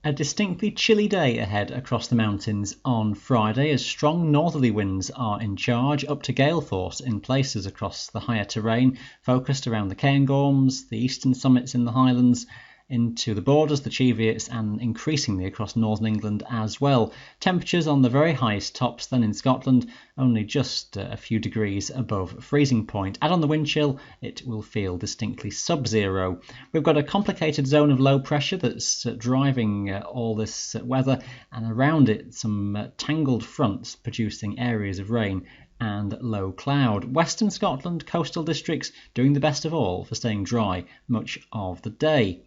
A distinctly chilly day ahead across the mountains on Friday as strong northerly winds are in charge, up to gale force in places across the higher terrain, focused around the Cairngorms, the eastern summits in the Highlands, into the borders, the Cheviots, and increasingly across northern England as well. Temperatures on the very highest tops then in Scotland, only just a few degrees above freezing point. Add on the wind chill, it will feel distinctly sub-zero. We've got a complicated zone of low pressure that's driving all this weather, and around it some tangled fronts producing areas of rain and low cloud. Western Scotland coastal districts doing the best of all for staying dry much of the day.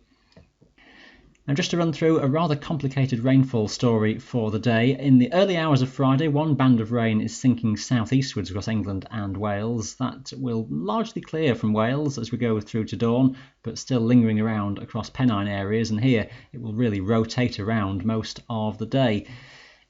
And just to run through a rather complicated rainfall story for the day. In the early hours of Friday, one band of rain is sinking southeastwards across England and Wales. That will largely clear from Wales as we go through to dawn, but still lingering around across Pennine areas, and here it will really rotate around most of the day.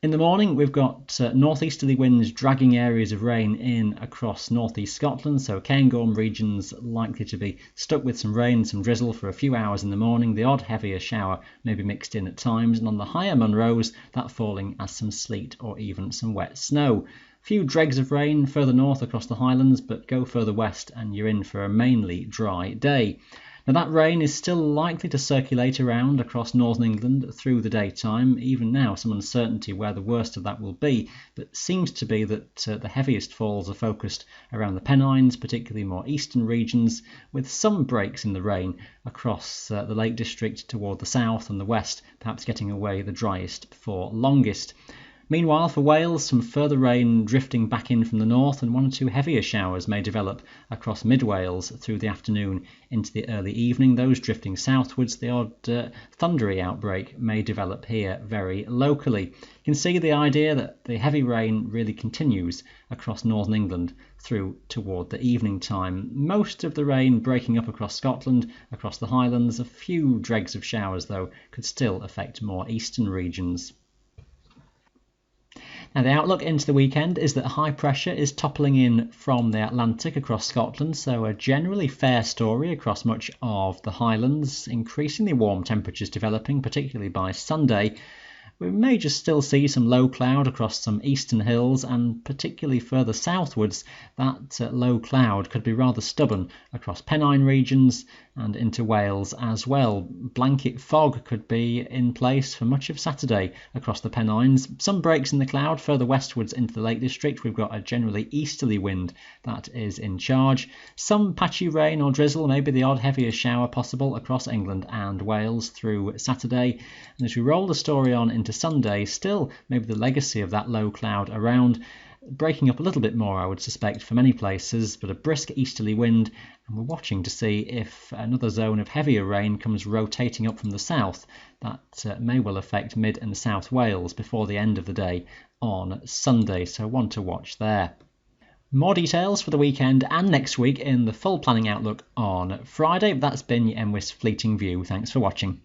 In the morning, we've got northeasterly winds dragging areas of rain in across northeast Scotland, so Cairngorm regions likely to be stuck with some rain, some drizzle for a few hours in the morning. The odd heavier shower may be mixed in at times, and on the higher Munros, that falling as some sleet or even some wet snow. A few dregs of rain further north across the Highlands, but go further west and you're in for a mainly dry day. Now that rain is still likely to circulate around across northern England through the daytime. Even now some uncertainty where the worst of that will be, but seems to be that the heaviest falls are focused around the Pennines, particularly more eastern regions, with some breaks in the rain across the Lake District toward the south and the west, perhaps getting away the driest for longest. Meanwhile, for Wales, some further rain drifting back in from the north, and one or two heavier showers may develop across mid-Wales through the afternoon into the early evening. Those drifting southwards, the odd thundery outbreak may develop here very locally. You can see the idea that the heavy rain really continues across northern England through toward the evening time. Most of the rain breaking up across Scotland, across the Highlands. A few dregs of showers, though, could still affect more eastern regions. Now, the outlook into the weekend is that high pressure is toppling in from the Atlantic across Scotland, so a generally fair story across much of the Highlands. Increasingly warm temperatures developing, particularly by Sunday. We may just still see some low cloud across some eastern hills, and particularly further southwards, that low cloud could be rather stubborn across Pennine regions and into Wales as well. Blanket fog could be in place for much of Saturday across the Pennines. Some breaks in the cloud further westwards into the Lake District. We've got a generally easterly wind that is in charge. Some patchy rain or drizzle, maybe the odd heavier shower possible across England and Wales through Saturday. And as we roll the story on into Sunday, still maybe the legacy of that low cloud around, breaking up a little bit more, I would suspect, for many places, but a brisk easterly wind, and we're watching to see if another zone of heavier rain comes rotating up from the south. That may well affect mid and South Wales before the end of the day on Sunday, so one to watch there. More details for the weekend and next week in the full planning outlook on Friday. That's been your mwis Fleeting View. Thanks for watching.